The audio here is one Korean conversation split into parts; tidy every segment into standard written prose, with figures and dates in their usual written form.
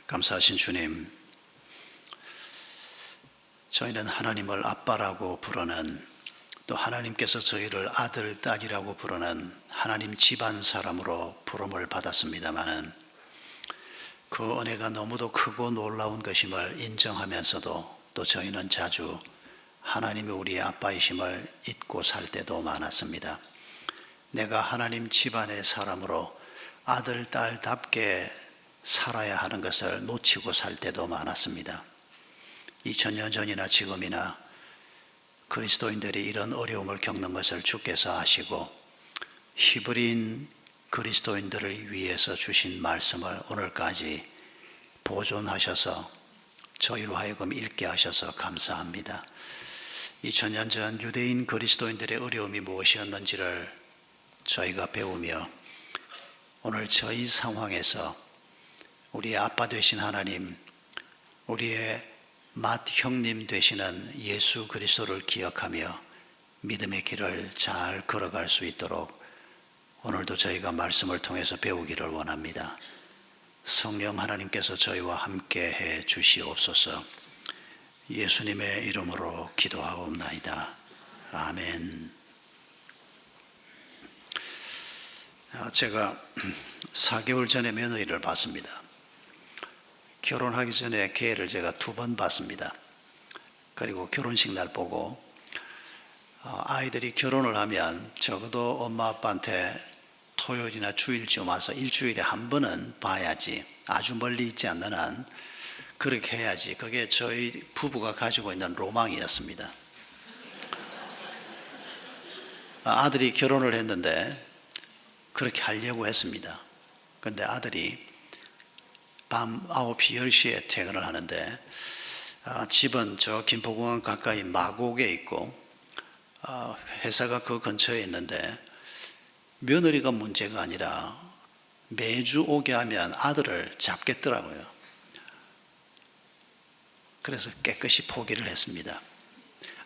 감사하신 주님, 저희는 하나님을 아빠라고 부르는, 또 하나님께서 저희를 아들, 딸이라고 부르는 하나님 집안 사람으로 부름을 받았습니다마는 그 은혜가 너무도 크고 놀라운 것임을 인정하면서도 또 저희는 자주 하나님이 우리의 아빠이심을 잊고 살 때도 많았습니다. 내가 하나님 집안의 사람으로 아들, 딸답게 살아야 하는 것을 놓치고 살 때도 많았습니다. 2000년 전이나 지금이나 그리스도인들이 이런 어려움을 겪는 것을 주께서 아시고 히브리인 그리스도인들을 위해서 주신 말씀을 오늘까지 보존하셔서 저희로 하여금 읽게 하셔서 감사합니다. 2000년 전 유대인 그리스도인들의 어려움이 무엇이었는지를 저희가 배우며 오늘 저희 상황에서 우리의 아빠 되신 하나님, 우리의 맏 형님 되시는 예수 그리스도를 기억하며 믿음의 길을 잘 걸어갈 수 있도록 오늘도 저희가 말씀을 통해서 배우기를 원합니다. 성령 하나님께서 저희와 함께 해 주시옵소서. 예수님의 이름으로 기도하옵나이다. 아멘. 제가 4개월 전에 며느리를 봤습니다. 결혼하기 전에 기회를 제가 2번 봤습니다. 그리고 결혼식 날 보고 아이들이 결혼을 하면 적어도 엄마 아빠한테 토요일이나 주일쯤 와서 일주일에 한 번은 봐야지, 아주 멀리 있지 않는 한 그렇게 해야지, 그게 저희 부부가 가지고 있는 로망이었습니다. 아들이 결혼을 했는데 그렇게 하려고 했습니다. 그런데 아들이 밤 9시, 10시에 퇴근을 하는데 집은 저 김포공항 가까이 마곡에 있고 회사가 그 근처에 있는데 며느리가 문제가 아니라 매주 오게 하면 아들을 잡겠더라고요. 그래서 깨끗이 포기를 했습니다.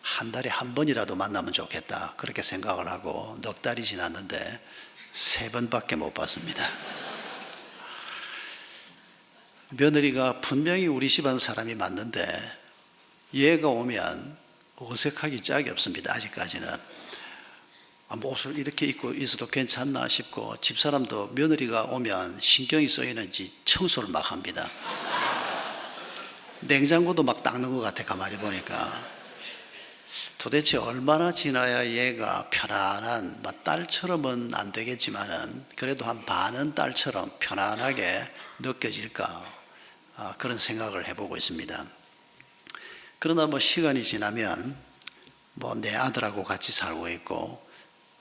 한 달에 한 번이라도 만나면 좋겠다 그렇게 생각을 하고 넉 달이 지났는데 3번밖에 못 봤습니다. 며느리가 분명히 우리 집안 사람이 맞는데 얘가 오면 어색하기 짝이 없습니다. 아직까지는 옷을 이렇게 입고 있어도 괜찮나 싶고 집사람도 며느리가 오면 신경이 쓰이는지 청소를 막 합니다. 냉장고도 막 닦는 것 같아. 가만히 보니까 도대체 얼마나 지나야 얘가 편안한, 딸처럼은 안 되겠지만은 그래도 한 반은 딸처럼 편안하게 느껴질까, 그런 생각을 해보고 있습니다. 그러나 시간이 지나면 내 아들하고 같이 살고 있고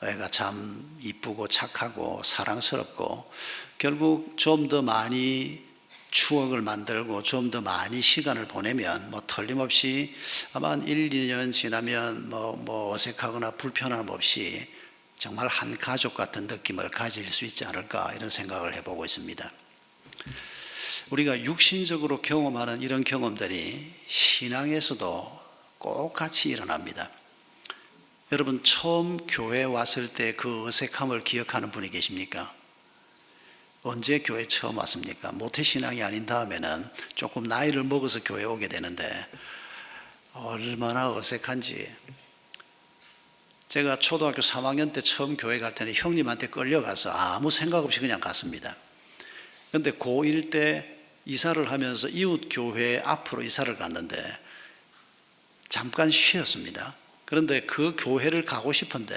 애가 참 이쁘고 착하고 사랑스럽고 결국 좀 더 많이 추억을 만들고 좀 더 많이 시간을 보내면 틀림없이 아마 한 1, 2년 지나면 어색하거나 불편함 없이 정말 한 가족 같은 느낌을 가질 수 있지 않을까, 이런 생각을 해보고 있습니다. 우리가 육신적으로 경험하는 이런 경험들이 신앙에서도 꼭 같이 일어납니다. 여러분, 처음 교회에 왔을 때 그 어색함을 기억하는 분이 계십니까? 언제 교회 처음 왔습니까? 모태신앙이 아닌 다음에는 조금 나이를 먹어서 교회에 오게 되는데 얼마나 어색한지. 제가 초등학교 3학년 때 처음 교회 갈 때는 형님한테 끌려가서 아무 생각 없이 그냥 갔습니다. 그런데 고1 때 이사를 하면서 이웃 교회 앞으로 이사를 갔는데 잠깐 쉬었습니다. 그런데 그 교회를 가고 싶은데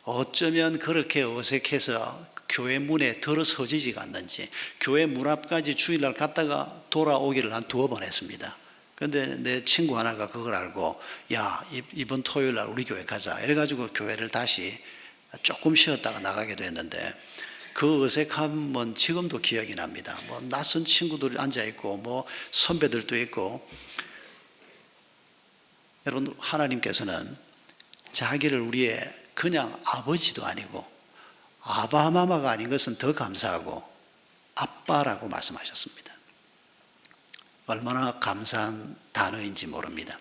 어쩌면 그렇게 어색해서 교회 문에 들어서지지가 않는지 교회 문 앞까지 주일날 갔다가 돌아오기를 한 2번 했습니다. 그런데 내 친구 하나가 그걸 알고 야, 이번 토요일날 우리 교회 가자 이래가지고 교회를 다시 조금 쉬었다가 나가게 됐는데 그 어색함은 지금도 기억이 납니다. 낯선 친구들이 앉아있고 선배들도 있고. 여러분, 하나님께서는 자기를 우리의 그냥 아버지도 아니고 아바마마가 아닌 것은 더 감사하고 아빠라고 말씀하셨습니다. 얼마나 감사한 단어인지 모릅니다.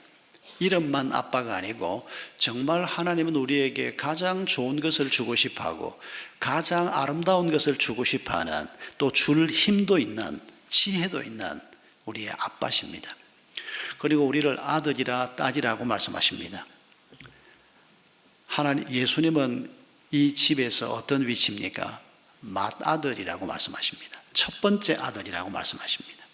이름만 아빠가 아니고 정말 하나님은 우리에게 가장 좋은 것을 주고 싶어하고 가장 아름다운 것을 주고 싶어하는, 또 줄 힘도 있는 지혜도 있는 우리의 아빠십니다. 그리고 우리를 아들이라 딸이라고 말씀하십니다. 예수님은 이 집에서 어떤 위치입니까? 맏아들이라고 말씀하십니다. 첫 번째 아들이라고 말씀하십니다.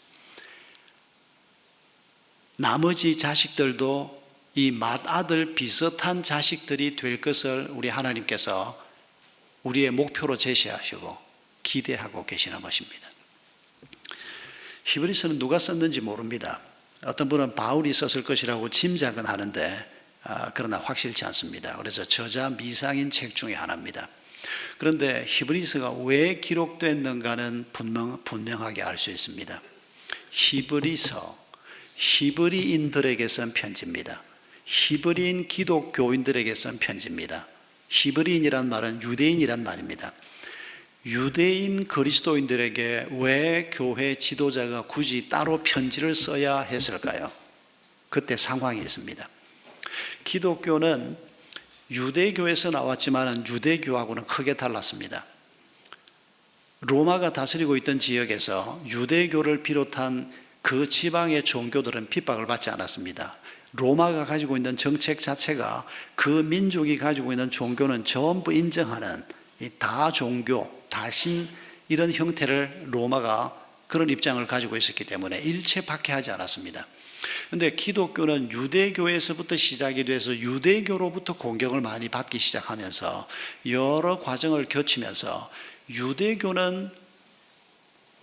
나머지 자식들도 이 맏아들 비슷한 자식들이 될 것을 우리 하나님께서 우리의 목표로 제시하시고 기대하고 계시는 것입니다. 히브리서는 누가 썼는지 모릅니다. 어떤 분은 바울이 썼을 것이라고 짐작은 하는데 그러나 확실치 않습니다. 그래서 저자 미상인 책 중에 하나입니다. 그런데 히브리서가 왜 기록됐는가는 분명하게 알 수 있습니다. 히브리서, 히브리인들에게 쓴 편지입니다. 히브리인 기독교인들에게 쓴 편지입니다. 히브리인이란 말은 유대인이란 말입니다. 유대인 그리스도인들에게 왜 교회 지도자가 굳이 따로 편지를 써야 했을까요? 그때 상황이 있습니다. 기독교는 유대교에서 나왔지만 유대교하고는 크게 달랐습니다. 로마가 다스리고 있던 지역에서 유대교를 비롯한 그 지방의 종교들은 핍박을 받지 않았습니다. 로마가 가지고 있는 정책 자체가 그 민족이 가지고 있는 종교는 전부 인정하는 이 다종교, 다신 이런 형태를 로마가 그런 입장을 가지고 있었기 때문에 일체 박해하지 않았습니다. 그런데 기독교는 유대교에서부터 시작이 돼서 유대교로부터 공격을 많이 받기 시작하면서 여러 과정을 거치면서 유대교는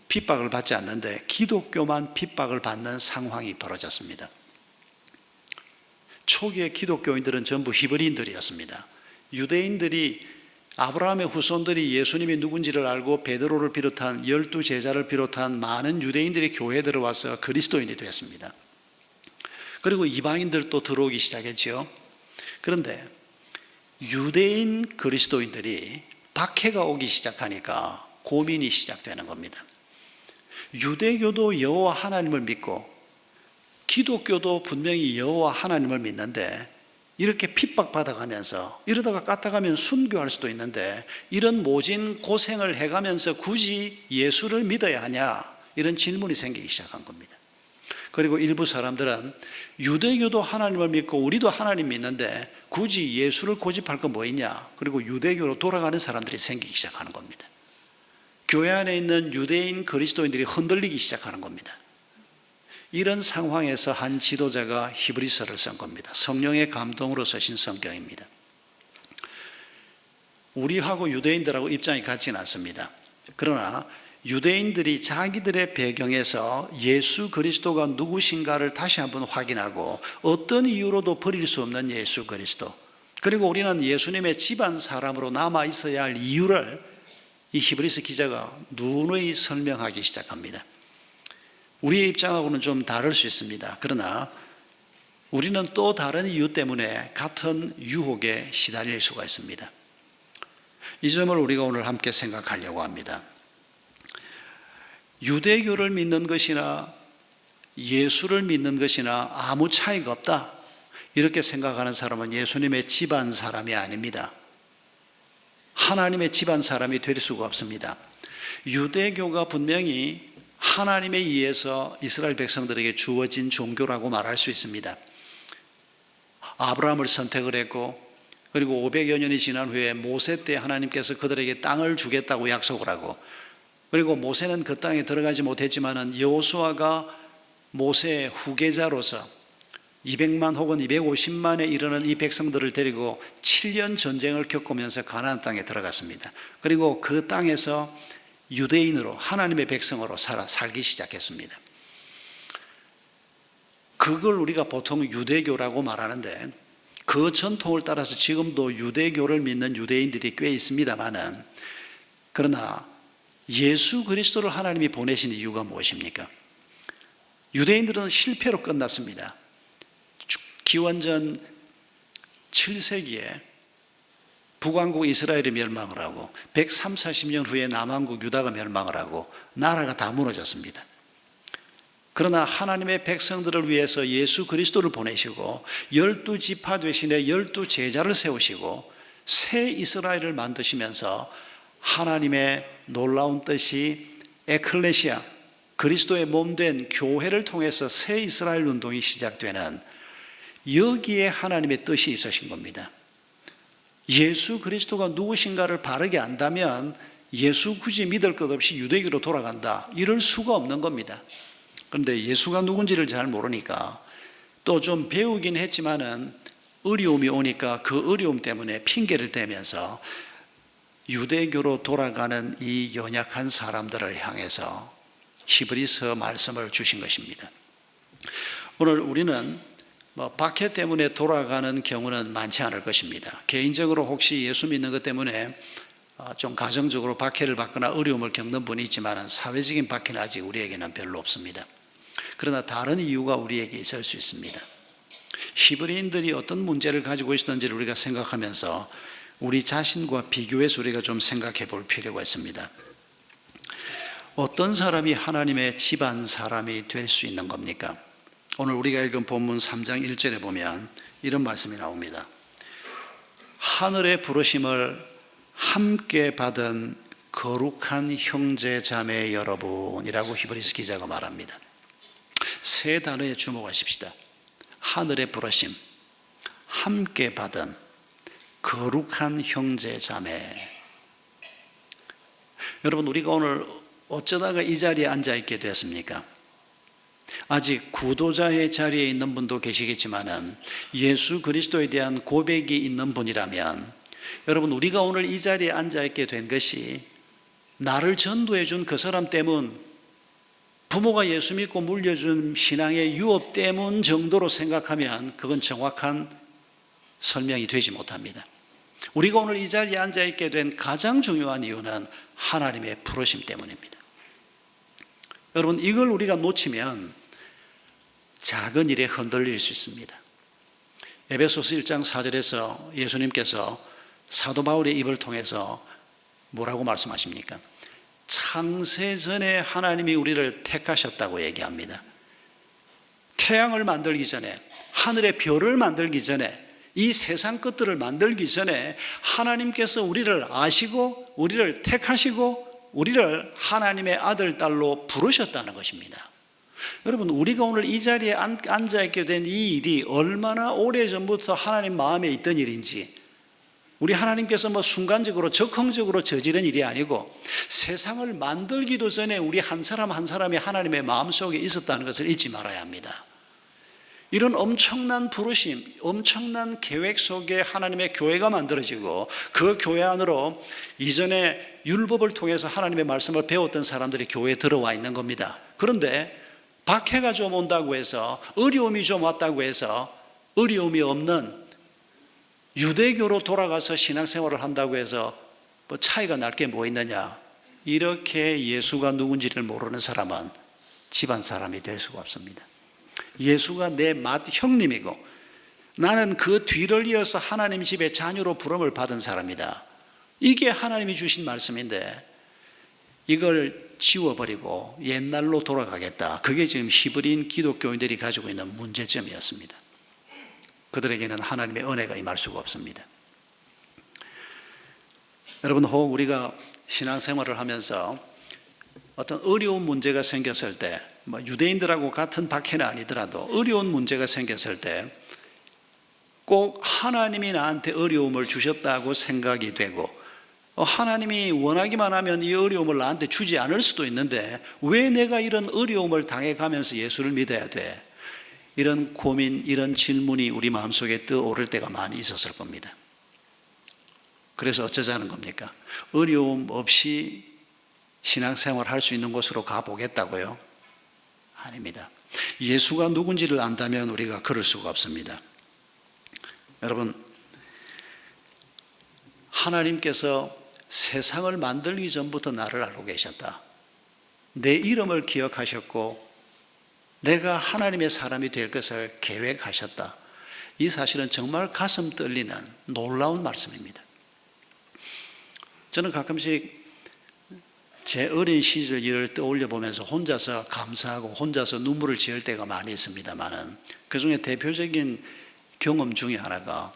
핍박을 받지 않는데 기독교만 핍박을 받는 상황이 벌어졌습니다. 초기의 기독교인들은 전부 히브리인들이었습니다. 유대인들이 아브라함의 후손들이 예수님이 누군지를 알고 베드로를 비롯한 12제자를 비롯한 많은 유대인들이 교회에 들어와서 그리스도인이 되었습니다. 그리고 이방인들도 들어오기 시작했죠. 그런데 유대인 그리스도인들이 박해가 오기 시작하니까 고민이 시작되는 겁니다. 유대교도 여호와 하나님을 믿고 기독교도 분명히 여호와 하나님을 믿는데 이렇게 핍박받아가면서 이러다가 까딱하면 순교할 수도 있는데 이런 모진 고생을 해가면서 굳이 예수를 믿어야 하냐 이런 질문이 생기기 시작한 겁니다. 그리고 일부 사람들은 유대교도 하나님을 믿고 우리도 하나님 믿는데 굳이 예수를 고집할 거 뭐 있냐, 그리고 유대교로 돌아가는 사람들이 생기기 시작하는 겁니다. 교회 안에 있는 유대인 그리스도인들이 흔들리기 시작하는 겁니다. 이런 상황에서 한 지도자가 히브리서를 쓴 겁니다. 성령의 감동으로 쓰신 성경입니다. 우리하고 유대인들하고 입장이 같지는 않습니다. 그러나 유대인들이 자기들의 배경에서 예수 그리스도가 누구신가를 다시 한번 확인하고 어떤 이유로도 버릴 수 없는 예수 그리스도, 그리고 우리는 예수님의 집안 사람으로 남아 있어야 할 이유를 이 히브리서 기자가 누누이 설명하기 시작합니다. 우리의 입장하고는 좀 다를 수 있습니다. 그러나 우리는 또 다른 이유 때문에 같은 유혹에 시달릴 수가 있습니다. 이 점을 우리가 오늘 함께 생각하려고 합니다. 유대교를 믿는 것이나 예수를 믿는 것이나 아무 차이가 없다, 이렇게 생각하는 사람은 예수님의 집안 사람이 아닙니다. 하나님의 집안 사람이 될 수가 없습니다. 유대교가 분명히 하나님에 의해서 이스라엘 백성들에게 주어진 종교라고 말할 수 있습니다. 아브라함을 선택을 했고, 그리고 500여 년이 지난 후에 모세 때 하나님께서 그들에게 땅을 주겠다고 약속을 하고, 그리고 모세는 그 땅에 들어가지 못했지만은 여호수아가 모세의 후계자로서 200만 혹은 250만에 이르는 이 백성들을 데리고 7년 전쟁을 겪으면서 가나안 땅에 들어갔습니다. 그리고 그 땅에서 유대인으로 하나님의 백성으로 살기 시작했습니다. 그걸 우리가 보통 유대교라고 말하는데 그 전통을 따라서 지금도 유대교를 믿는 유대인들이 꽤 있습니다만은, 그러나 예수 그리스도를 하나님이 보내신 이유가 무엇입니까? 유대인들은 실패로 끝났습니다. 기원전 7세기에 북왕국 이스라엘이 멸망을 하고 130-140년 후에 남왕국 유다가 멸망을 하고 나라가 다 무너졌습니다. 그러나 하나님의 백성들을 위해서 예수 그리스도를 보내시고 12지파 대신에 12제자를 세우시고 새 이스라엘을 만드시면서 하나님의 놀라운 뜻이 에클레시아, 그리스도의 몸된 교회를 통해서 새 이스라엘 운동이 시작되는, 여기에 하나님의 뜻이 있으신 겁니다. 예수 그리스도가 누구신가를 바르게 안다면 예수 굳이 믿을 것 없이 유대교로 돌아간다, 이럴 수가 없는 겁니다. 그런데 예수가 누군지를 잘 모르니까, 또 좀 배우긴 했지만은 어려움이 오니까 그 어려움 때문에 핑계를 대면서 유대교로 돌아가는 이 연약한 사람들을 향해서 히브리서 말씀을 주신 것입니다. 오늘 우리는 박해 때문에 돌아가는 경우는 많지 않을 것입니다. 개인적으로 혹시 예수 믿는 것 때문에 좀 가정적으로 박해를 받거나 어려움을 겪는 분이 있지만 사회적인 박해는 아직 우리에게는 별로 없습니다. 그러나 다른 이유가 우리에게 있을 수 있습니다. 히브리인들이 어떤 문제를 가지고 있었는지를 우리가 생각하면서 우리 자신과 비교해서 우리가 좀 생각해 볼 필요가 있습니다. 어떤 사람이 하나님의 집안 사람이 될 수 있는 겁니까? 오늘 우리가 읽은 본문 3장 1절에 보면 이런 말씀이 나옵니다. 하늘의 부르심을 함께 받은 거룩한 형제 자매 여러분이라고 히브리서 기자가 말합니다. 세 단어에 주목하십시다. 하늘의 부르심, 함께 받은 거룩한 형제 자매. 여러분, 우리가 오늘 어쩌다가 이 자리에 앉아 있게 되었습니까? 아직 구도자의 자리에 있는 분도 계시겠지만 예수 그리스도에 대한 고백이 있는 분이라면, 여러분, 우리가 오늘 이 자리에 앉아 있게 된 것이 나를 전도해 준 그 사람 때문, 부모가 예수 믿고 물려준 신앙의 유업 때문 정도로 생각하면 그건 정확한 설명이 되지 못합니다. 우리가 오늘 이 자리에 앉아 있게 된 가장 중요한 이유는 하나님의 부르심 때문입니다. 여러분, 이걸 우리가 놓치면 작은 일에 흔들릴 수 있습니다. 에베소서 1장 4절에서 예수님께서 사도 바울의 입을 통해서 뭐라고 말씀하십니까? 창세전에 하나님이 우리를 택하셨다고 얘기합니다. 태양을 만들기 전에, 하늘의 별을 만들기 전에, 이 세상 것들을 만들기 전에 하나님께서 우리를 아시고 우리를 택하시고 우리를 하나님의 아들, 딸로 부르셨다는 것입니다. 여러분, 우리가 오늘 이 자리에 앉아있게 된 이 일이 얼마나 오래전부터 하나님 마음에 있던 일인지, 우리 하나님께서 순간적으로 적흥적으로 저지른 일이 아니고 세상을 만들기도 전에 우리 한 사람 한 사람이 하나님의 마음속에 있었다는 것을 잊지 말아야 합니다. 이런 엄청난 부르심, 엄청난 계획 속에 하나님의 교회가 만들어지고 그 교회 안으로 이전에 율법을 통해서 하나님의 말씀을 배웠던 사람들이 교회에 들어와 있는 겁니다. 그런데 박해가 좀 온다고 해서, 어려움이 좀 왔다고 해서 어려움이 없는 유대교로 돌아가서 신앙생활을 한다고 해서 차이가 날 게 뭐 있느냐, 이렇게 예수가 누군지를 모르는 사람은 집안 사람이 될 수가 없습니다. 예수가 내 맏형님이고 나는 그 뒤를 이어서 하나님 집의 자녀로 부름을 받은 사람이다. 이게 하나님이 주신 말씀인데 이걸 지워버리고 옛날로 돌아가겠다. 그게 지금 히브리인 기독교인들이 가지고 있는 문제점이었습니다. 그들에게는 하나님의 은혜가 임할 수가 없습니다. 여러분, 혹 우리가 신앙생활을 하면서 어떤 어려운 문제가 생겼을 때, 유대인들하고 같은 박해는 아니더라도 어려운 문제가 생겼을 때 꼭 하나님이 나한테 어려움을 주셨다고 생각이 되고, 하나님이 원하기만 하면 이 어려움을 나한테 주지 않을 수도 있는데 왜 내가 이런 어려움을 당해가면서 예수를 믿어야 돼? 이런 고민, 이런 질문이 우리 마음속에 떠오를 때가 많이 있었을 겁니다. 그래서 어쩌자는 겁니까? 어려움 없이 신앙생활 할 수 있는 곳으로 가보겠다고요? 아닙니다. 예수가 누군지를 안다면 우리가 그럴 수가 없습니다. 여러분, 하나님께서 세상을 만들기 전부터 나를 알고 계셨다. 내 이름을 기억하셨고 내가 하나님의 사람이 될 것을 계획하셨다. 이 사실은 정말 가슴 떨리는 놀라운 말씀입니다. 저는 가끔씩 제 어린 시절 일을 떠올려 보면서 혼자서 감사하고 혼자서 눈물을 지을 때가 많이 있습니다만은, 그 중에 대표적인 경험 중에 하나가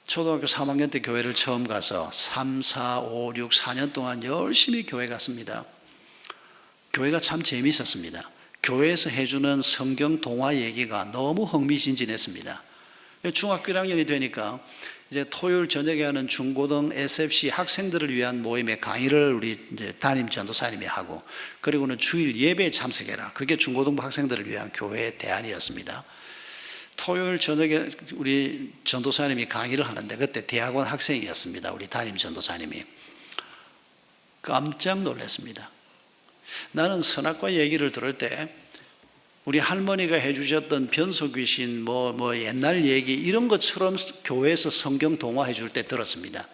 초등학교 3학년 때 교회를 처음 가서 3, 4, 5, 6, 4년 동안 열심히 교회 갔습니다. 교회가 참 재미있었습니다. 교회에서 해주는 성경 동화 얘기가 너무 흥미진진했습니다. 중학교 1학년이 되니까 이제 토요일 저녁에 하는 중고등 SFC 학생들을 위한 모임에 강의를 우리 이제 담임 전도사님이 하고, 그리고는 주일 예배에 참석해라. 그게 중고등부 학생들을 위한 교회의 대안이었습니다. 토요일 저녁에 우리 전도사님이 강의를 하는데 그때 대학원 학생이었습니다. 우리 담임 전도사님이. 깜짝 놀랐습니다. 나는 선악과 얘기를 들을 때 우리 할머니가 해주셨던 변소귀신 뭐 옛날 얘기 이런 것처럼 교회에서 성경 동화해 줄 때 들었습니다.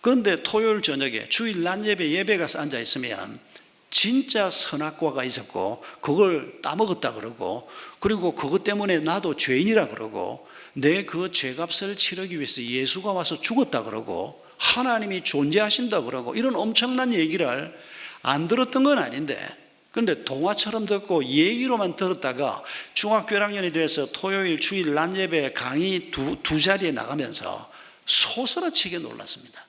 그런데 토요일 저녁에 주일 낮 예배 가서 앉아 있으면 진짜 선악과가 있었고 그걸 따먹었다 그러고, 그리고 그것 때문에 나도 죄인이라 그러고, 내 그 죄값을 치르기 위해서 예수가 와서 죽었다 그러고, 하나님이 존재하신다 그러고, 이런 엄청난 얘기를 안 들었던 건 아닌데, 그런데 동화처럼 듣고 얘기로만 들었다가 중학교 1학년이 돼서 토요일 주일 낮 예배 강의 두 자리에 나가면서 소스라치게 놀랐습니다.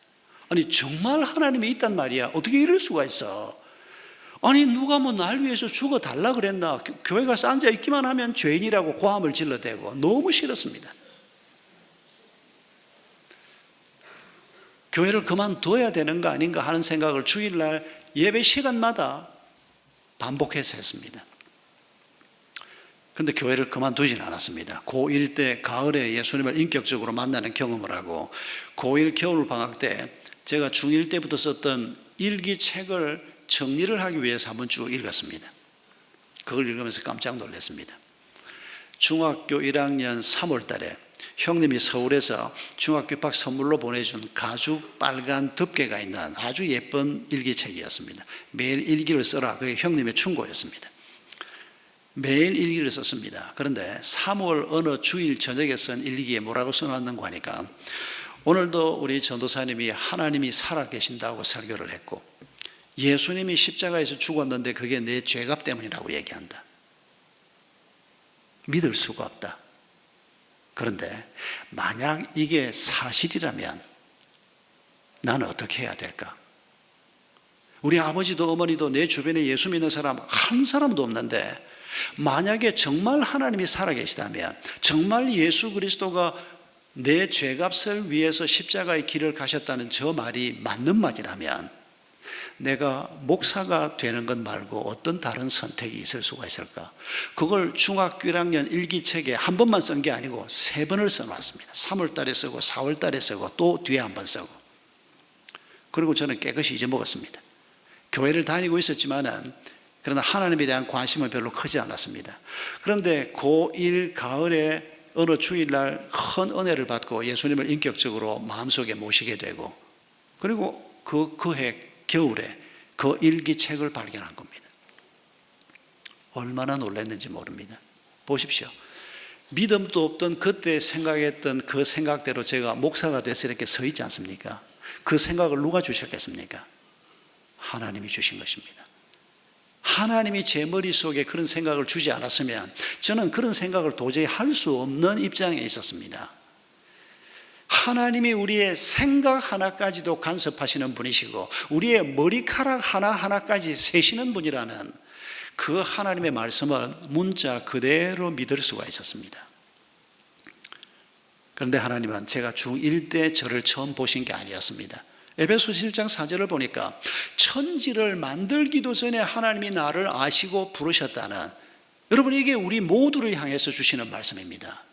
아니 정말 하나님이 있단 말이야. 어떻게 이럴 수가 있어. 아니 누가 뭐 날 위해서 죽어 달라 그랬나. 교회 가서 앉아 있기만 하면 죄인이라고 고함을 질러대고 너무 싫었습니다. 교회를 그만둬야 되는 거 아닌가 하는 생각을 주일날 예배 시간마다 반복해서 했습니다. 그런데 교회를 그만두진 않았습니다. 고1 때 가을에 예수님을 인격적으로 만나는 경험을 하고, 고1 겨울 방학 때 제가 중1 때부터 썼던 일기책을 정리를 하기 위해서 한번 쭉 읽었습니다. 그걸 읽으면서 깜짝 놀랐습니다. 중학교 1학년 3월 달에 형님이 서울에서 중학교 입학 선물로 보내준 가죽 빨간 덮개가 있는 아주 예쁜 일기책이었습니다. 매일 일기를 써라. 그게 형님의 충고였습니다. 매일 일기를 썼습니다. 그런데 3월 어느 주일 저녁에 쓴 일기에 뭐라고 써놨는가 하니까, 오늘도 우리 전도사님이 하나님이 살아계신다고 설교를 했고, 예수님이 십자가에서 죽었는데 그게 내 죄값 때문이라고 얘기한다. 믿을 수가 없다. 그런데 만약 이게 사실이라면 나는 어떻게 해야 될까? 우리 아버지도 어머니도 내 주변에 예수 믿는 사람 한 사람도 없는데, 만약에 정말 하나님이 살아계시다면, 정말 예수 그리스도가 내 죄값을 위해서 십자가의 길을 가셨다는 저 말이 맞는 말이라면, 내가 목사가 되는 것 말고 어떤 다른 선택이 있을 수가 있을까? 그걸 중학교 1학년 일기책에 한 번만 쓴 게 아니고 3번을 써놨습니다. 3월 달에 쓰고 4월 달에 쓰고 또 뒤에 한 번 쓰고. 그리고 저는 깨끗이 잊어먹었습니다. 교회를 다니고 있었지만은 그러나 하나님에 대한 관심은 별로 크지 않았습니다. 그런데 고1 가을에 어느 주일날 큰 은혜를 받고 예수님을 인격적으로 마음속에 모시게 되고, 그리고 그해 겨울에 그 일기책을 발견한 겁니다. 얼마나 놀랐는지 모릅니다. 보십시오. 믿음도 없던 그때 생각했던 그 생각대로 제가 목사가 돼서 이렇게 서 있지 않습니까? 그 생각을 누가 주셨겠습니까? 하나님이 주신 것입니다. 하나님이 제 머릿속에 그런 생각을 주지 않았으면 저는 그런 생각을 도저히 할 수 없는 입장에 있었습니다. 하나님이 우리의 생각 하나까지도 간섭하시는 분이시고 우리의 머리카락 하나하나까지 세시는 분이라는 그 하나님의 말씀을 문자 그대로 믿을 수가 있었습니다. 그런데 하나님은 제가 중1 때 저를 처음 보신 게 아니었습니다. 에베소서 1장 4절을 보니까 천지를 만들기도 전에 하나님이 나를 아시고 부르셨다는, 여러분 이게 우리 모두를 향해서 주시는 말씀입니다.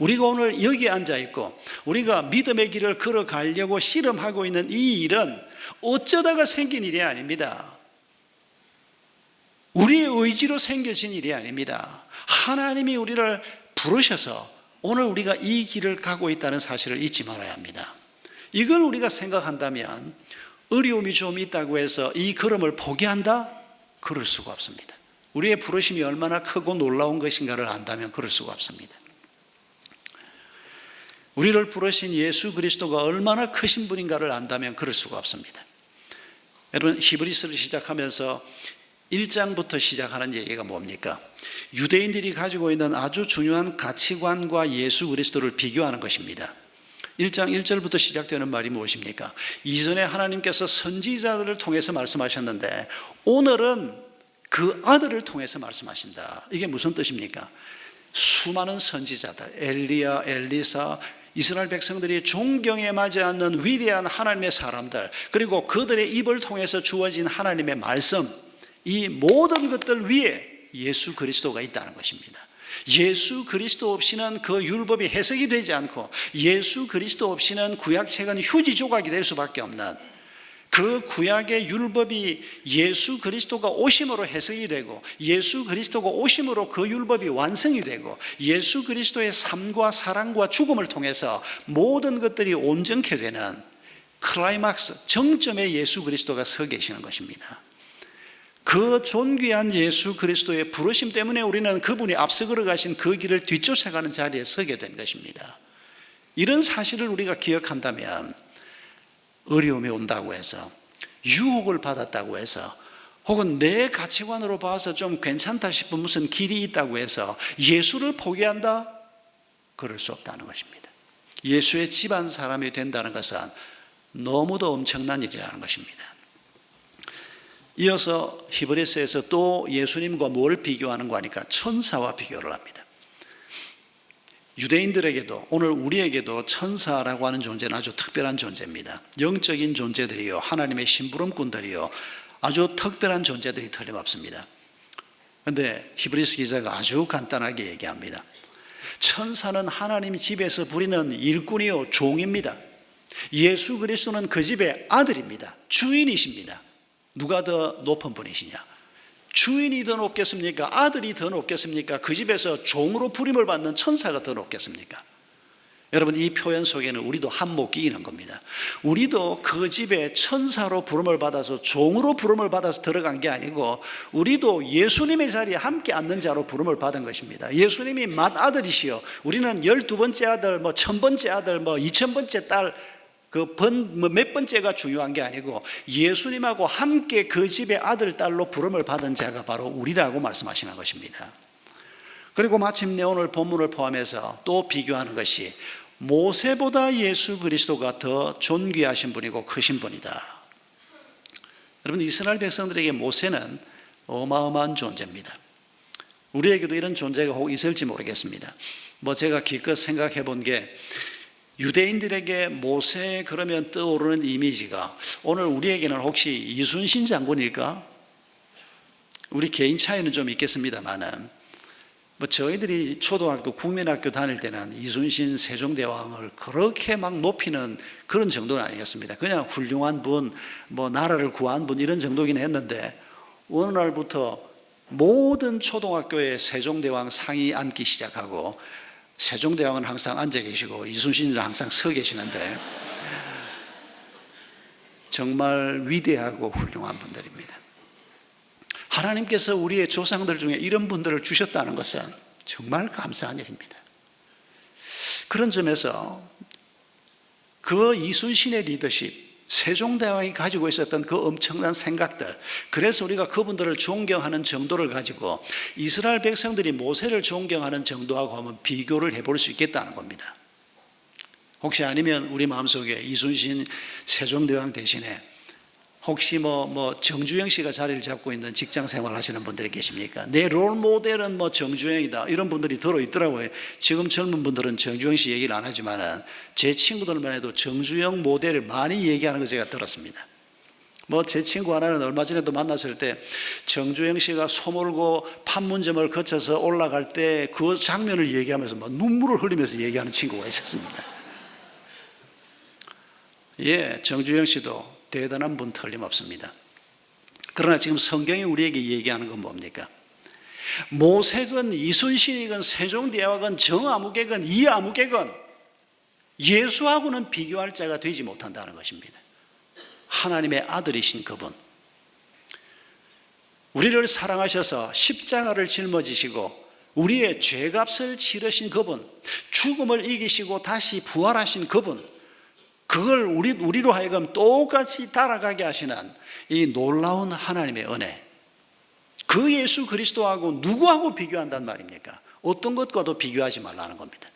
우리가 오늘 여기 앉아 있고 우리가 믿음의 길을 걸어가려고 씨름하고 있는 이 일은 어쩌다가 생긴 일이 아닙니다. 우리의 의지로 생겨진 일이 아닙니다. 하나님이 우리를 부르셔서 오늘 우리가 이 길을 가고 있다는 사실을 잊지 말아야 합니다. 이걸 우리가 생각한다면 어려움이 좀 있다고 해서 이 걸음을 포기한다? 그럴 수가 없습니다. 우리의 부르심이 얼마나 크고 놀라운 것인가를 안다면 그럴 수가 없습니다. 우리를 부르신 예수 그리스도가 얼마나 크신 분인가를 안다면 그럴 수가 없습니다. 여러분 히브리서를 시작하면서 1장부터 시작하는 얘기가 뭡니까? 유대인들이 가지고 있는 아주 중요한 가치관과 예수 그리스도를 비교하는 것입니다. 1장 1절부터 시작되는 말이 무엇입니까? 이전에 하나님께서 선지자들을 통해서 말씀하셨는데 오늘은 그 아들을 통해서 말씀하신다. 이게 무슨 뜻입니까? 수많은 선지자들, 엘리야, 엘리사, 이스라엘 백성들이 존경에 맞지 않는 위대한 하나님의 사람들, 그리고 그들의 입을 통해서 주어진 하나님의 말씀, 이 모든 것들 위에 예수 그리스도가 있다는 것입니다. 예수 그리스도 없이는 그 율법이 해석이 되지 않고 예수 그리스도 없이는 구약책은 휴지 조각이 될 수밖에 없는, 그 구약의 율법이 예수 그리스도가 오심으로 해석이 되고 예수 그리스도가 오심으로 그 율법이 완성이 되고 예수 그리스도의 삶과 사랑과 죽음을 통해서 모든 것들이 온전케 되는 클라이막스, 정점에 예수 그리스도가 서 계시는 것입니다. 그 존귀한 예수 그리스도의 부르심 때문에 우리는 그분이 앞서 걸어가신 그 길을 뒤쫓아가는 자리에 서게 된 것입니다. 이런 사실을 우리가 기억한다면 어려움이 온다고 해서, 유혹을 받았다고 해서, 혹은 내 가치관으로 봐서 좀 괜찮다 싶은 무슨 길이 있다고 해서 예수를 포기한다? 그럴 수 없다는 것입니다. 예수의 집안 사람이 된다는 것은 너무도 엄청난 일이라는 것입니다. 이어서 히브리서에서 또 예수님과 뭘 비교하는가 하니까 천사와 비교를 합니다. 유대인들에게도 오늘 우리에게도 천사라고 하는 존재는 아주 특별한 존재입니다. 영적인 존재들이요, 하나님의 심부름꾼들이요, 아주 특별한 존재들이 틀림없습니다. 그런데 히브리서 기자가 아주 간단하게 얘기합니다. 천사는 하나님 집에서 부리는 일꾼이요, 종입니다. 예수 그리스도는 그 집의 아들입니다. 주인이십니다. 누가 더 높은 분이시냐? 주인이 더 높겠습니까? 아들이 더 높겠습니까? 그 집에서 종으로 부림을 받는 천사가 더 높겠습니까? 여러분, 이 표현 속에는 우리도 한몫 끼이는 겁니다. 우리도 그 집에 천사로 부름을 받아서, 종으로 부름을 받아서 들어간 게 아니고 우리도 예수님의 자리에 함께 앉는 자로 부름을 받은 것입니다. 예수님이 맏아들이시여, 우리는 12번째 아들, 1000번째 아들, 2000번째 딸, 몇 번째가 중요한 게 아니고 예수님하고 함께 그 집의 아들, 딸로 부름을 받은 자가 바로 우리라고 말씀하시는 것입니다. 그리고 마침내 오늘 본문을 포함해서 또 비교하는 것이 모세보다 예수 그리스도가 더 존귀하신 분이고 크신 분이다. 여러분, 이스라엘 백성들에게 모세는 어마어마한 존재입니다. 우리에게도 이런 존재가 혹 있을지 모르겠습니다. 제가 기껏 생각해 본 게, 유대인들에게 모세 그러면 떠오르는 이미지가 오늘 우리에게는 혹시 이순신 장군일까? 우리 개인 차이는 좀 있겠습니다만은, 저희들이 초등학교, 국민학교 다닐 때는 이순신 세종대왕을 그렇게 막 높이는 그런 정도는 아니었습니다. 그냥 훌륭한 분, 나라를 구한 분, 이런 정도긴 했는데, 어느 날부터 모든 초등학교에 세종대왕 상이 앉기 시작하고, 세종대왕은 항상 앉아 계시고 이순신은 항상 서 계시는데, 정말 위대하고 훌륭한 분들입니다. 하나님께서 우리의 조상들 중에 이런 분들을 주셨다는 것은 정말 감사한 일입니다. 그런 점에서 그 이순신의 리더십, 세종대왕이 가지고 있었던 그 엄청난 생각들, 그래서 우리가 그분들을 존경하는 정도를 가지고 이스라엘 백성들이 모세를 존경하는 정도하고 한번 비교를 해볼 수 있겠다는 겁니다. 혹시 아니면 우리 마음속에 이순신 세종대왕 대신에 혹시 정주영 씨가 자리를 잡고 있는 직장 생활 하시는 분들이 계십니까? 내 롤 모델은 정주영이다, 이런 분들이 들어있더라고요. 지금 젊은 분들은 정주영 씨 얘기를 안 하지만 제 친구들만 해도 정주영 모델을 많이 얘기하는 거 제가 들었습니다. 제 친구 하나는 얼마 전에도 만났을 때 정주영 씨가 소몰고 판문점을 거쳐서 올라갈 때 그 장면을 얘기하면서 눈물을 흘리면서 얘기하는 친구가 있었습니다. 예, 정주영 씨도 대단한 분 틀림없습니다. 그러나 지금 성경이 우리에게 얘기하는 건 뭡니까? 모세건 이순신이건 세종대왕건 정아무개건 이아무개건 예수하고는 비교할 자가 되지 못한다는 것입니다. 하나님의 아들이신 그분, 우리를 사랑하셔서 십자가를 짊어지시고 우리의 죄값을 치르신 그분, 죽음을 이기시고 다시 부활하신 그분, 그걸 우리로 하여금 똑같이 따라가게 하시는 이 놀라운 하나님의 은혜, 그 예수 그리스도하고 누구하고 비교한단 말입니까? 어떤 것과도 비교하지 말라는 겁니다.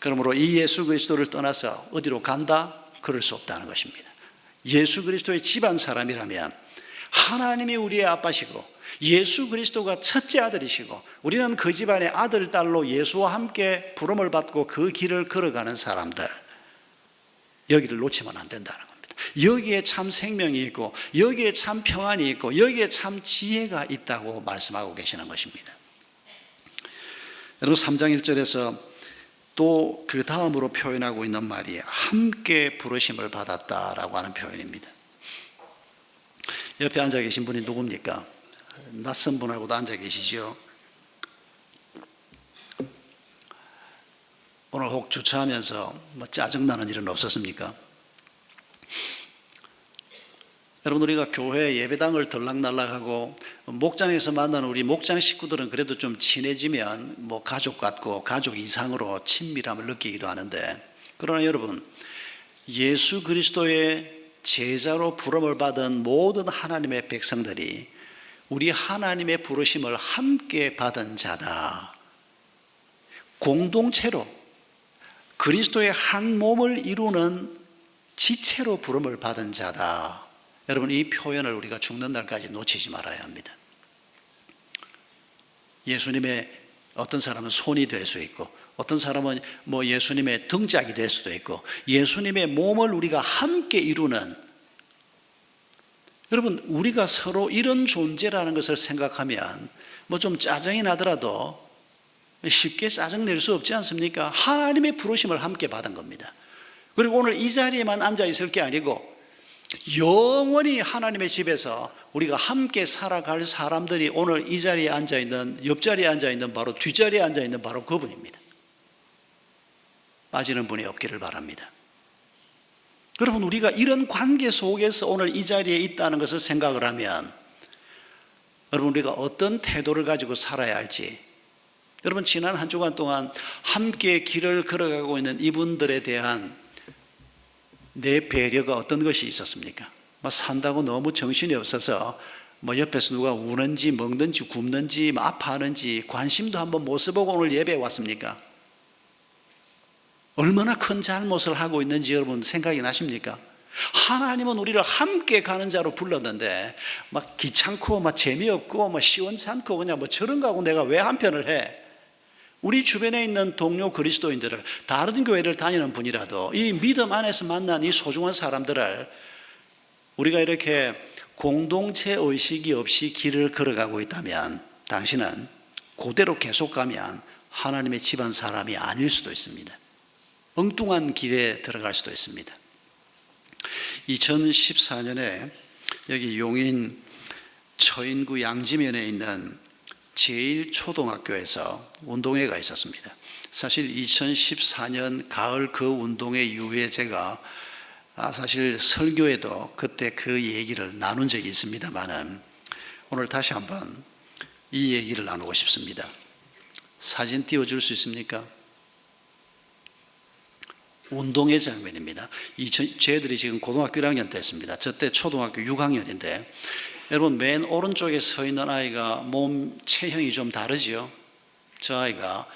그러므로 이 예수 그리스도를 떠나서 어디로 간다? 그럴 수 없다는 것입니다. 예수 그리스도의 집안 사람이라면 하나님이 우리의 아빠시고 예수 그리스도가 첫째 아들이시고 우리는 그 집안의 아들, 딸로 예수와 함께 부름을 받고 그 길을 걸어가는 사람들, 여기를 놓치면 안 된다는 겁니다. 여기에 참 생명이 있고 여기에 참 평안이 있고 여기에 참 지혜가 있다고 말씀하고 계시는 것입니다. 여러분 3장 1절에서 또 그 다음으로 표현하고 있는 말이 함께 부르심을 받았다라고 하는 표현입니다. 옆에 앉아 계신 분이 누굽니까? 낯선 분하고도 앉아 계시죠? 오늘 혹 주차하면서 짜증나는 일은 없었습니까? 여러분, 우리가 교회 예배당을 들락날락하고 목장에서 만나는 우리 목장 식구들은 그래도 좀 친해지면 가족 같고 가족 이상으로 친밀함을 느끼기도 하는데, 그러나 여러분, 예수 그리스도의 제자로 부름을 받은 모든 하나님의 백성들이 우리 하나님의 부르심을 함께 받은 자다. 공동체로 그리스도의 한 몸을 이루는 지체로 부름을 받은 자다. 여러분, 이 표현을 우리가 죽는 날까지 놓치지 말아야 합니다. 예수님의 어떤 사람은 손이 될 수 있고 어떤 사람은 예수님의 등짝이 될 수도 있고 예수님의 몸을 우리가 함께 이루는, 여러분, 우리가 서로 이런 존재라는 것을 생각하면 좀 짜증이 나더라도 쉽게 짜증낼 수 없지 않습니까? 하나님의 부르심을 함께 받은 겁니다. 그리고 오늘 이 자리에만 앉아 있을 게 아니고 영원히 하나님의 집에서 우리가 함께 살아갈 사람들이 오늘 이 자리에 앉아있는, 옆자리에 앉아있는, 바로 뒷자리에 앉아있는 바로 그분입니다. 빠지는 분이 없기를 바랍니다. 여러분, 우리가 이런 관계 속에서 오늘 이 자리에 있다는 것을 생각을 하면 여러분, 우리가 어떤 태도를 가지고 살아야 할지, 여러분, 지난 한 주간 동안 함께 길을 걸어가고 있는 이분들에 대한 내 배려가 어떤 것이 있었습니까? 산다고 너무 정신이 없어서 옆에서 누가 우는지 먹는지 굶는지 아파하는지 관심도 한번 못 써보고 오늘 예배에 왔습니까? 얼마나 큰 잘못을 하고 있는지 여러분 생각이 나십니까? 하나님은 우리를 함께 가는 자로 불렀는데 귀찮고 재미없고 시원찮고 그냥 저런 거하고 내가 왜 한편을 해? 우리 주변에 있는 동료 그리스도인들을, 다른 교회를 다니는 분이라도 이 믿음 안에서 만난 이 소중한 사람들을 우리가 이렇게 공동체 의식이 없이 길을 걸어가고 있다면 당신은 그대로 계속 가면 하나님의 집안 사람이 아닐 수도 있습니다. 엉뚱한 길에 들어갈 수도 있습니다. 2014년에 여기 용인 처인구 양지면에 있는 제1초등학교에서 운동회가 있었습니다. 사실 2014년 가을 그 운동회 이후에 제가 사실 설교에도 그때 그 얘기를 나눈 적이 있습니다만은 오늘 다시 한번 이 얘기를 나누고 싶습니다. 사진 띄워줄 수 있습니까? 운동회 장면입니다. 저희들이 지금 고등학교 1학년 됐습니다. 저 때 초등학교 6학년인데 여러분, 맨 오른쪽에 서 있는 아이가 몸 체형이 좀 다르죠? 저 아이가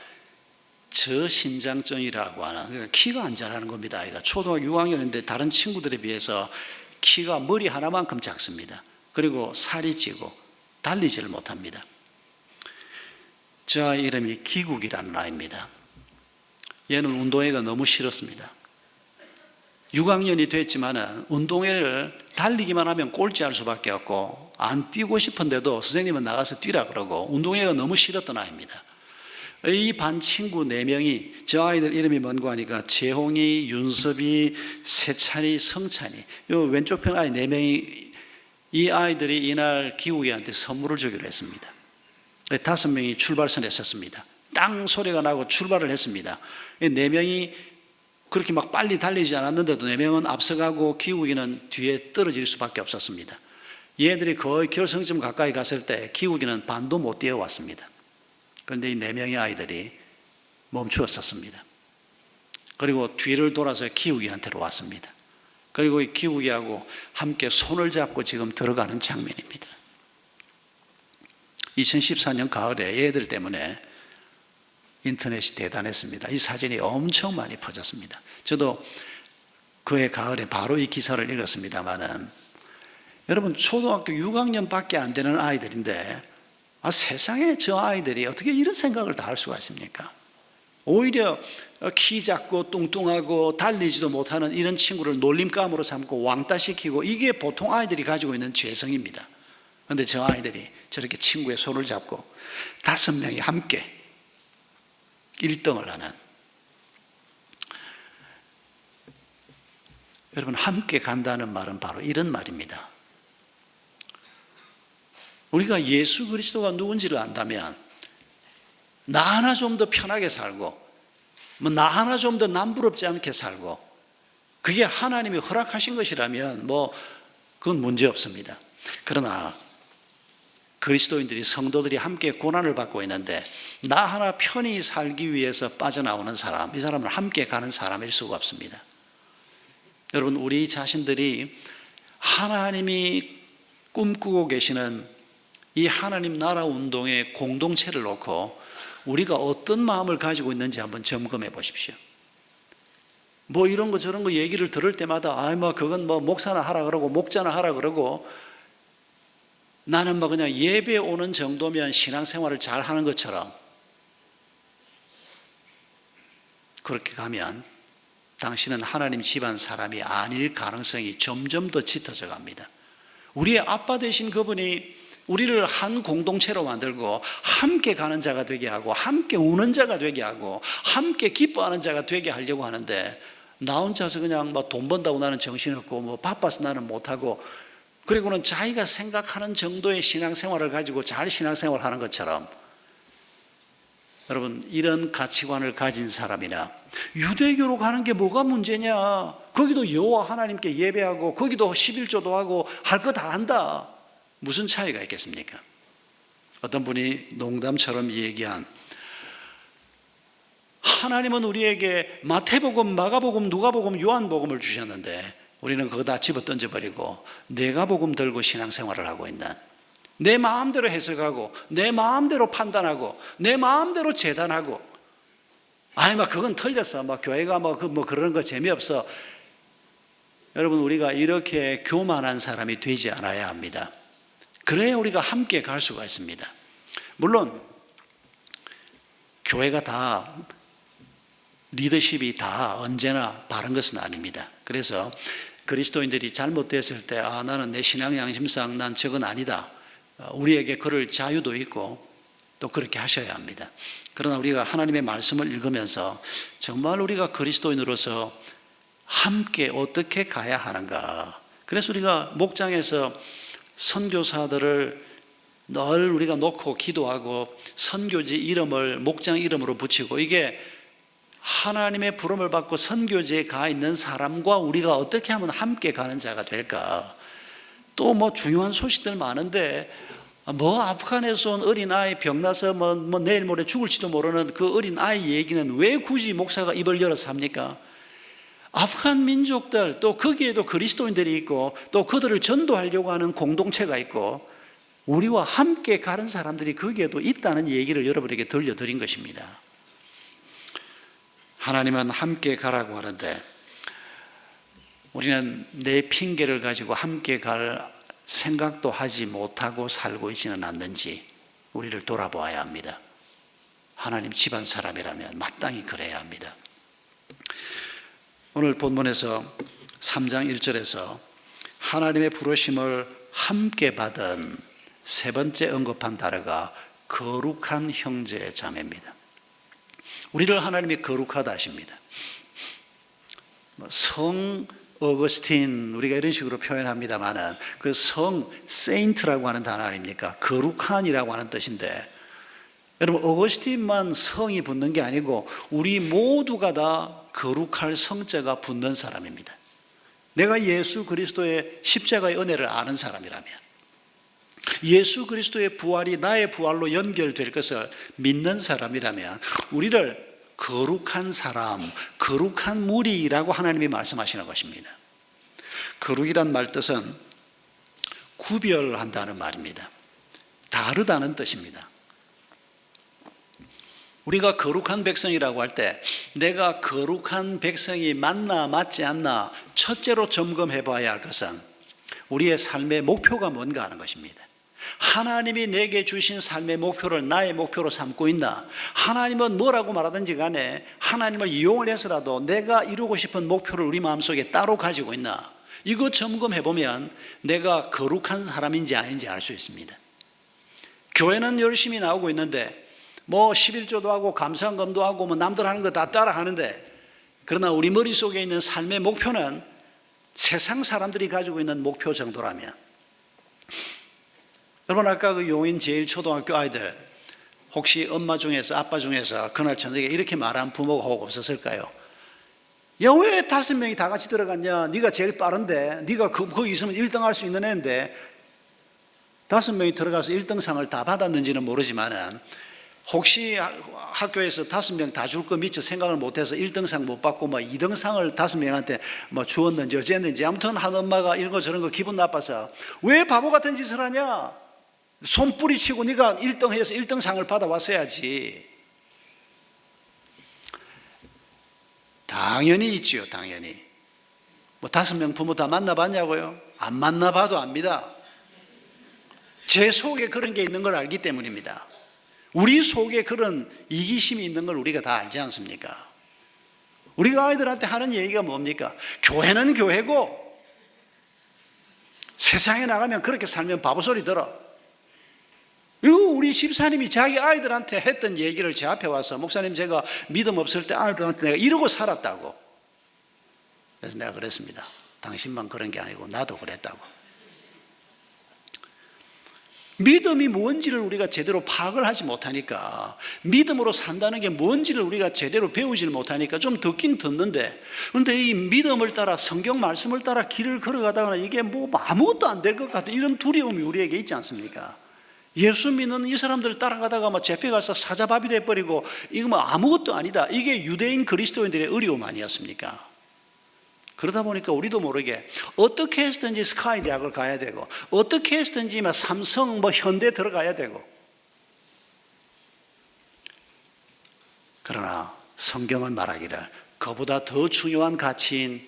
저신장증이라고 하는, 그러니까 키가 안 자라는 겁니다. 아이가 초등학교 6학년인데 다른 친구들에 비해서 키가 머리 하나만큼 작습니다. 그리고 살이 찌고 달리지를 못합니다. 저 아이 이름이 기국이라는 아이입니다. 얘는 운동회가 너무 싫었습니다. 6학년이 됐지만은 운동회를 달리기만 하면 꼴찌할 수밖에 없고 안 뛰고 싶은데도 선생님은 나가서 뛰라 그러고 운동회가 너무 싫었던 아이입니다. 이 반 친구 4명이, 저 아이들 이름이 뭔고 하니까 재홍이, 윤섭이, 세찬이, 성찬이, 요 왼쪽 편 아이 4명이, 이 아이들이 이날 기욱이한테 선물을 주기로 했습니다. 5명이 출발선에 섰습니다. 땅 소리가 나고 출발을 했습니다. 4명이 그렇게 빨리 달리지 않았는데도 4명은 앞서가고 기욱이는 뒤에 떨어질 수밖에 없었습니다. 얘들이 거의 결승점 가까이 갔을 때 기욱이는 반도 못 뛰어왔습니다. 그런데 이 4명의 아이들이 멈추었었습니다. 그리고 뒤를 돌아서 기욱이한테로 왔습니다. 그리고 이 기욱이하고 함께 손을 잡고 지금 들어가는 장면입니다. 2014년 가을에 얘들 때문에 인터넷이 대단했습니다. 이 사진이 엄청 많이 퍼졌습니다. 저도 그해 가을에 바로 이 기사를 읽었습니다만은, 여러분 초등학교 6학년밖에 안 되는 아이들인데 세상에 저 아이들이 어떻게 이런 생각을 다 할 수가 있습니까? 오히려 키 작고 뚱뚱하고 달리지도 못하는 이런 친구를 놀림감으로 삼고 왕따시키고, 이게 보통 아이들이 가지고 있는 죄성입니다. 그런데 저 아이들이 저렇게 친구의 손을 잡고 5명이 함께 1등을 하는, 여러분 함께 간다는 말은 바로 이런 말입니다. 우리가 예수 그리스도가 누군지를 안다면 나 하나 좀 더 편하게 살고 나 하나 좀 더 남부럽지 않게 살고, 그게 하나님이 허락하신 것이라면 그건 문제 없습니다. 그러나 그리스도인들이, 성도들이 함께 고난을 받고 있는데 나 하나 편히 살기 위해서 빠져나오는 사람, 이 사람은 함께 가는 사람일 수가 없습니다. 여러분, 우리 자신들이 하나님이 꿈꾸고 계시는 이 하나님 나라 운동의 공동체를 놓고 우리가 어떤 마음을 가지고 있는지 한번 점검해 보십시오. 이런 거 저런 거 얘기를 들을 때마다 그건 목사나 하라 그러고 목자나 하라 그러고, 나는 그냥 예배 오는 정도면 신앙생활을 잘 하는 것처럼, 그렇게 가면 당신은 하나님 집안 사람이 아닐 가능성이 점점 더 짙어져 갑니다. 우리의 아빠 되신 그분이 우리를 한 공동체로 만들고 함께 가는 자가 되게 하고 함께 우는 자가 되게 하고 함께 기뻐하는 자가 되게 하려고 하는데, 나 혼자서 그냥 돈 번다고 나는 정신없고 바빠서 나는 못하고, 그리고는 자기가 생각하는 정도의 신앙생활을 가지고 잘 신앙생활을 하는 것처럼, 여러분 이런 가치관을 가진 사람이나 유대교로 가는 게 뭐가 문제냐, 거기도 여호와 하나님께 예배하고 거기도 11조도 하고 할 거 다 한다, 무슨 차이가 있겠습니까? 어떤 분이 농담처럼 얘기한, 하나님은 우리에게 마태복음, 마가복음, 누가복음, 요한복음을 주셨는데 우리는 그거 다 집어 던져버리고 내가복음 들고 신앙생활을 하고 있는, 내 마음대로 해석하고 내 마음대로 판단하고 내 마음대로 재단하고, 그건 틀렸어, 교회가 그런 거 재미없어. 여러분, 우리가 이렇게 교만한 사람이 되지 않아야 합니다. 그래야 우리가 함께 갈 수가 있습니다. 물론 교회가 다, 리더십이 다 언제나 바른 것은 아닙니다. 그래서 그리스도인들이 잘못됐을 때 나는 내 신앙 양심상 난 저건 아니다, 우리에게 그럴 자유도 있고 또 그렇게 하셔야 합니다. 그러나 우리가 하나님의 말씀을 읽으면서 정말 우리가 그리스도인으로서 함께 어떻게 가야 하는가, 그래서 우리가 목장에서 선교사들을 늘 우리가 놓고 기도하고 선교지 이름을 목장 이름으로 붙이고, 이게 하나님의 부름을 받고 선교지에 가 있는 사람과 우리가 어떻게 하면 함께 가는 자가 될까. 또 중요한 소식들 많은데, 아프간에서 온 어린아이 병나서 내일 모레 죽을지도 모르는 그 어린아이 얘기는 왜 굳이 목사가 입을 열어서 합니까? 아프간 민족들, 또 거기에도 그리스도인들이 있고 또 그들을 전도하려고 하는 공동체가 있고 우리와 함께 가는 사람들이 거기에도 있다는 얘기를 여러분에게 들려드린 것입니다. 하나님은 함께 가라고 하는데 우리는 내 핑계를 가지고 함께 갈 생각도 하지 못하고 살고 있지는 않는지 우리를 돌아보아야 합니다. 하나님 집안 사람이라면 마땅히 그래야 합니다. 오늘 본문에서 3장 1절에서 하나님의 부르심을 함께 받은 세 번째 언급한 단어가 거룩한 형제 자매입니다. 우리를 하나님이 거룩하다 하십니다. 성 어거스틴, 우리가 이런 식으로 표현합니다만은 그 성 세인트라고 하는 단어 아닙니까? 거룩한이라고 하는 뜻인데, 여러분 어거스틴만 성이 붙는 게 아니고 우리 모두가 다 거룩할 성자가 붙는 사람입니다. 내가 예수 그리스도의 십자가의 은혜를 아는 사람이라면, 예수 그리스도의 부활이 나의 부활로 연결될 것을 믿는 사람이라면 우리를 거룩한 사람, 거룩한 무리라고 하나님이 말씀하시는 것입니다. 거룩이란 말 뜻은 구별한다는 말입니다. 다르다는 뜻입니다. 우리가 거룩한 백성이라고 할 때 내가 거룩한 백성이 맞나 맞지 않나 첫째로 점검해 봐야 할 것은 우리의 삶의 목표가 뭔가 하는 것입니다. 하나님이 내게 주신 삶의 목표를 나의 목표로 삼고 있나? 하나님은 뭐라고 말하든지 간에 하나님을 이용을 해서라도 내가 이루고 싶은 목표를 우리 마음속에 따로 가지고 있나? 이거 점검해 보면 내가 거룩한 사람인지 아닌지 알 수 있습니다. 교회는 열심히 나오고 있는데 뭐 11조도 하고 감사금도 하고 뭐 남들 하는 거 다 따라 하는데, 그러나 우리 머릿속에 있는 삶의 목표는 세상 사람들이 가지고 있는 목표 정도라면, 여러분 아까 그 용인 제1초등학교 아이들 혹시 엄마 중에서 아빠 중에서 그날 저녁에 이렇게 말한 부모가 혹 없었을까요? 야, 왜 5명이 다 같이 들어갔냐? 네가 제일 빠른데, 네가 거기 있으면 1등 할 수 있는 애인데. 5명이 들어가서 1등상을 다 받았는지는 모르지만은 혹시 학교에서 5명 다 줄 거 미처 생각을 못해서 1등상 못 받고 뭐 2등상을 5명한테 뭐 주었는지 어쨌는지, 아무튼 한 엄마가 이런 거 저런 거 기분 나빠서 왜 바보 같은 짓을 하냐? 손 뿌리치고 네가 1등 해서 1등상을 받아왔어야지. 당연히 있지요, 당연히. 뭐 5명 부모 다 만나봤냐고요? 안 만나봐도 압니다. 제 속에 그런 게 있는 걸 알기 때문입니다. 우리 속에 그런 이기심이 있는 걸 우리가 다 알지 않습니까? 우리가 아이들한테 하는 얘기가 뭡니까? 교회는 교회고 세상에 나가면 그렇게 살면 바보 소리 들어. 이거 우리 집사님이 자기 아이들한테 했던 얘기를 제 앞에 와서, 목사님 제가 믿음 없을 때 아이들한테 내가 이러고 살았다고. 그래서 내가 그랬습니다. 당신만 그런 게 아니고 나도 그랬다고. 믿음이 뭔지를 우리가 제대로 파악을 하지 못하니까, 믿음으로 산다는 게 뭔지를 우리가 제대로 배우지를 못하니까 좀 듣긴 듣는데, 그런데 이 믿음을 따라 성경 말씀을 따라 길을 걸어가다가 이게 뭐 아무것도 안 될 것 같은 이런 두려움이 우리에게 있지 않습니까? 예수 믿는 이 사람들 따라가다가 뭐 잡혀 가서 사자밥이 돼버리고 이거 뭐 아무것도 아니다, 이게 유대인 그리스도인들의 어려움 아니었습니까? 그러다 보니까 우리도 모르게 어떻게 해서든지 스카이 대학을 가야 되고, 어떻게 해서든지 삼성 뭐 현대 들어가야 되고. 그러나 성경은 말하기를 그보다 더 중요한 가치인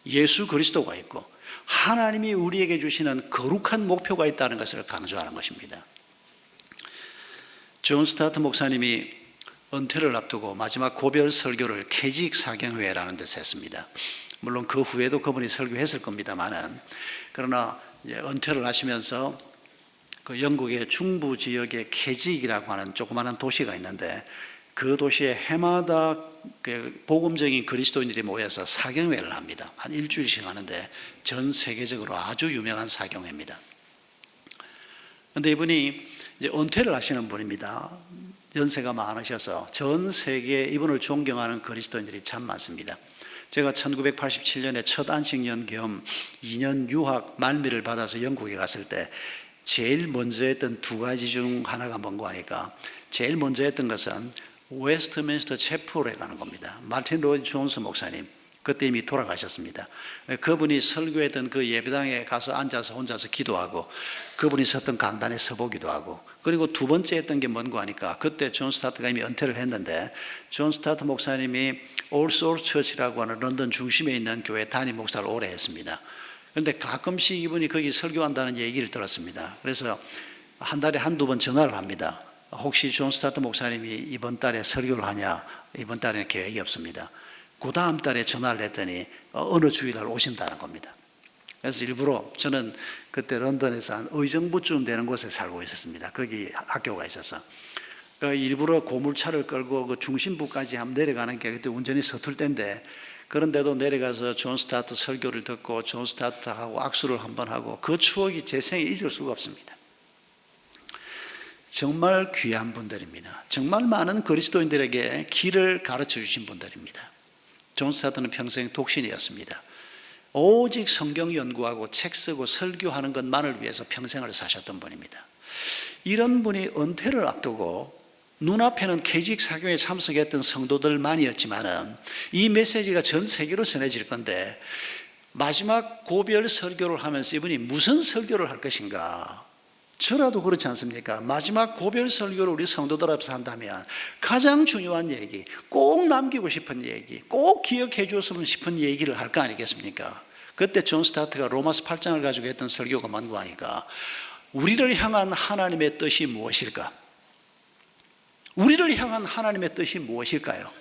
예수 그리스도가 있고 하나님이 우리에게 주시는 거룩한 목표가 있다는 것을 강조하는 것입니다. 존 스타트 목사님이 은퇴를 앞두고 마지막 고별 설교를 캐직 사경회라는 데서 했습니다. 물론 그 후에도 그분이 설교했을 겁니다만은, 그러나 은퇴를 하시면서 그 영국의 중부 지역의 캐직이라고 하는 조그마한 도시가 있는데, 그 도시에 해마다 복음적인 그리스도인들이 모여서 사경회를 합니다. 한 일주일씩 하는데 전 세계적으로 아주 유명한 사경회입니다. 그런데 이분이 이제 은퇴를 하시는 분입니다. 연세가 많으셔서 전 세계에 이분을 존경하는 그리스도인들이 참 많습니다. 제가 1987년에 첫 안식년 겸 2년 유학 말미를 받아서 영국에 갔을 때 제일 먼저 했던 2가지 중 하나가 뭔가 하니까, 제일 먼저 했던 것은 웨스트민스터 채플에 가는 겁니다. 마틴 로이드 존스 목사님, 그때 이미 돌아가셨습니다. 그분이 설교했던 그 예배당에 가서 앉아서 혼자서 기도하고, 그분이 섰던 강단에 서보기도 하고, 그리고 2번째 했던 게 뭔가 하니까, 그때 존 스타트가 이미 은퇴를 했는데 존 스타트 목사님이 올 소울 처치라고 하는 런던 중심에 있는 교회 담임 목사를 오래 했습니다. 그런데 가끔씩 이분이 거기 설교한다는 얘기를 들었습니다. 그래서 한 달에 1-2번 전화를 합니다. 혹시 존 스타트 목사님이 이번 달에 설교를 하냐? 이번 달에는 계획이 없습니다. 그 다음 달에 전화를 했더니 어느 주일날 오신다는 겁니다. 그래서 일부러, 저는 그때 런던에서 한 의정부쯤 되는 곳에 살고 있었습니다. 거기 학교가 있어서 일부러 고물차를 끌고 그 중심부까지 한번 내려가는 게 그때 운전이 서툴 때인데, 그런데도 내려가서 존 스타트 설교를 듣고 존 스타트하고 악수를 한번 하고, 그 추억이 제 생에 잊을 수가 없습니다. 정말 귀한 분들입니다. 정말 많은 그리스도인들에게 길을 가르쳐 주신 분들입니다. 존 스타트는 평생 독신이었습니다. 오직 성경 연구하고 책 쓰고 설교하는 것만을 위해서 평생을 사셨던 분입니다. 이런 분이 은퇴를 앞두고 눈앞에는 캐직 사교에 참석했던 성도들만이었지만은 이 메시지가 전 세계로 전해질 건데, 마지막 고별 설교를 하면서 이분이 무슨 설교를 할 것인가, 저라도 그렇지 않습니까? 마지막 고별 설교를 우리 성도들 앞에서 한다면 가장 중요한 얘기, 꼭 남기고 싶은 얘기, 꼭 기억해 줬으면 싶은 얘기를 할 거 아니겠습니까? 그때 존 스타트가 로마서 8장을 가지고 했던 설교가 뭔고 하니까 우리를 향한 하나님의 뜻이 무엇일까? 우리를 향한 하나님의 뜻이 무엇일까요?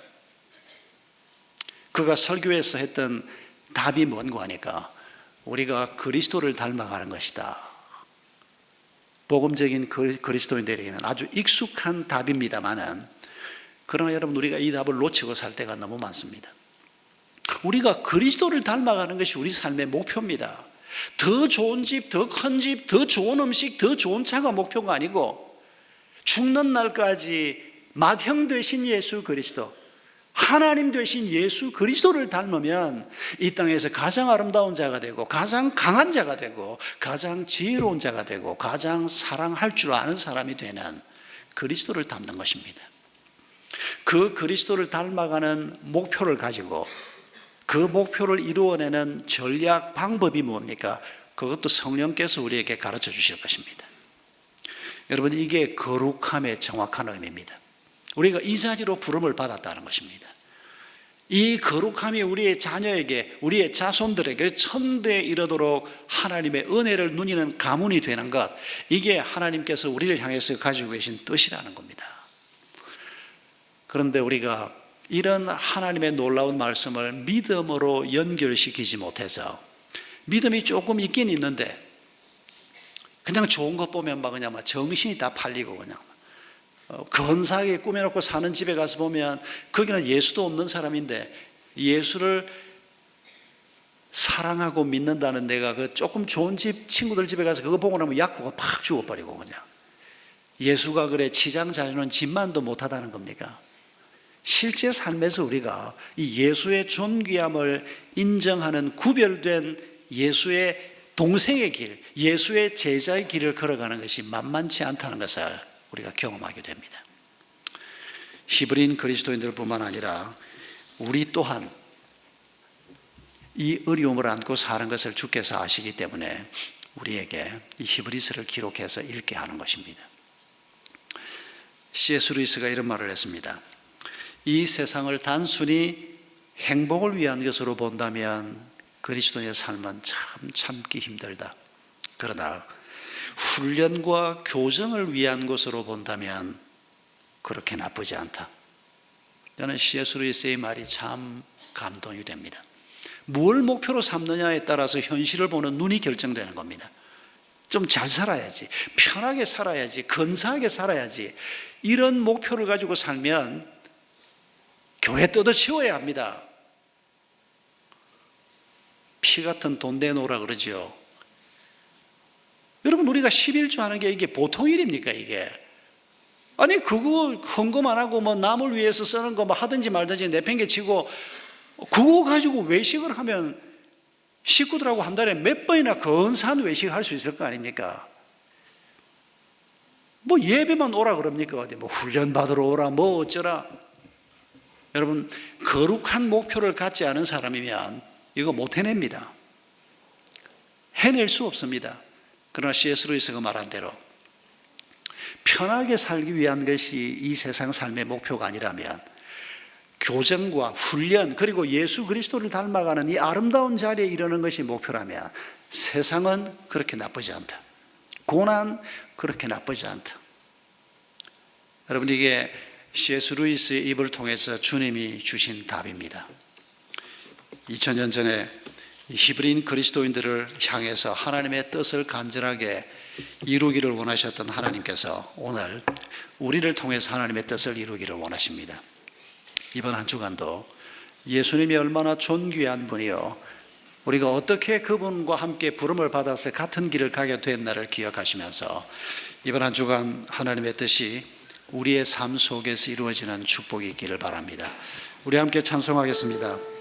그가 설교에서 했던 답이 뭔고 하니까 우리가 그리스도를 닮아가는 것이다. 복음적인 그리스도인들에게는 아주 익숙한 답입니다만은, 그러나 여러분, 우리가 이 답을 놓치고 살 때가 너무 많습니다. 우리가 그리스도를 닮아가는 것이 우리 삶의 목표입니다. 더 좋은 집, 더 큰 집, 더 좋은 음식, 더 좋은 차가 목표가 아니고 죽는 날까지 맏형 되신 예수 그리스도, 하나님 되신 예수 그리스도를 닮으면 이 땅에서 가장 아름다운 자가 되고 가장 강한 자가 되고 가장 지혜로운 자가 되고 가장 사랑할 줄 아는 사람이 되는 그리스도를 닮는 것입니다. 그 그리스도를 닮아가는 목표를 가지고 그 목표를 이루어내는 전략 방법이 뭡니까? 그것도 성령께서 우리에게 가르쳐 주실 것입니다. 여러분, 이게 거룩함의 정확한 의미입니다. 우리가 이 자리로 부름을 받았다는 것입니다. 이 거룩함이 우리의 자녀에게, 우리의 자손들에게 천대에 이르도록 하나님의 은혜를 누리는 가문이 되는 것, 이게 하나님께서 우리를 향해서 가지고 계신 뜻이라는 겁니다. 그런데 우리가 이런 하나님의 놀라운 말씀을 믿음으로 연결시키지 못해서, 믿음이 조금 있긴 있는데 그냥 좋은 것 보면 그냥 정신이 다 팔리고 그냥 건사하게 꾸며놓고 사는 집에 가서 보면 거기는 예수도 없는 사람인데 예수를 사랑하고 믿는다는 내가 그 조금 좋은 집 친구들 집에 가서 그거 보고 나면 약호가 팍 죽어버리고 그냥 예수가 그래 치장 자주는 집만도 못하다는 겁니까? 실제 삶에서 우리가 이 예수의 존귀함을 인정하는 구별된 예수의 동생의 길, 예수의 제자의 길을 걸어가는 것이 만만치 않다는 것을 우리가 경험하게 됩니다. 히브리인 그리스도인들뿐만 아니라 우리 또한 이 어려움을 안고 사는 것을 주께서 아시기 때문에 우리에게 이 히브리서를 기록해서 읽게 하는 것입니다. C.S. 루이스가 이런 말을 했습니다. 이 세상을 단순히 행복을 위한 것으로 본다면 그리스도인의 삶은 참 참기 힘들다. 그러나 훈련과 교정을 위한 것으로 본다면 그렇게 나쁘지 않다. 저는 C.S. 루이스의 말이 참 감동이 됩니다. 뭘 목표로 삼느냐에 따라서 현실을 보는 눈이 결정되는 겁니다. 좀 잘 살아야지, 편하게 살아야지, 근사하게 살아야지, 이런 목표를 가지고 살면 교회 뜯어치워야 합니다. 피 같은 돈 내놓으라 그러죠. 여러분, 우리가 11조 하는 게 이게 보통 일입니까? 이게 아니, 그거 헌금 안 하고 남을 위해서 쓰는 거 하든지 말든지 내팽개치고 그거 가지고 외식을 하면 식구들하고 한 달에 몇 번이나 근사한 외식을 할 수 있을 거 아닙니까? 예배만 오라 그럽니까? 어디 훈련 받으러 오라 어쩌라. 여러분, 거룩한 목표를 갖지 않은 사람이면 이거 못 해냅니다. 해낼 수 없습니다. 그러나 C.S. 루이스가 말한 대로 편하게 살기 위한 것이 이 세상 삶의 목표가 아니라면 교정과 훈련, 그리고 예수 그리스도를 닮아가는 이 아름다운 자리에 이르는 것이 목표라면 세상은 그렇게 나쁘지 않다. 고난 그렇게 나쁘지 않다. 여러분, 이게 C.S. 루이스의 입을 통해서 주님이 주신 답입니다. 2000년 전에 히브리인 그리스도인들을 향해서 하나님의 뜻을 간절하게 이루기를 원하셨던 하나님께서 오늘 우리를 통해서 하나님의 뜻을 이루기를 원하십니다. 이번 한 주간도 예수님이 얼마나 존귀한 분이요, 우리가 어떻게 그분과 함께 부름을 받아서 같은 길을 가게 됐나를 기억하시면서 이번 한 주간 하나님의 뜻이 우리의 삶 속에서 이루어지는 축복이 있기를 바랍니다. 우리 함께 찬송하겠습니다.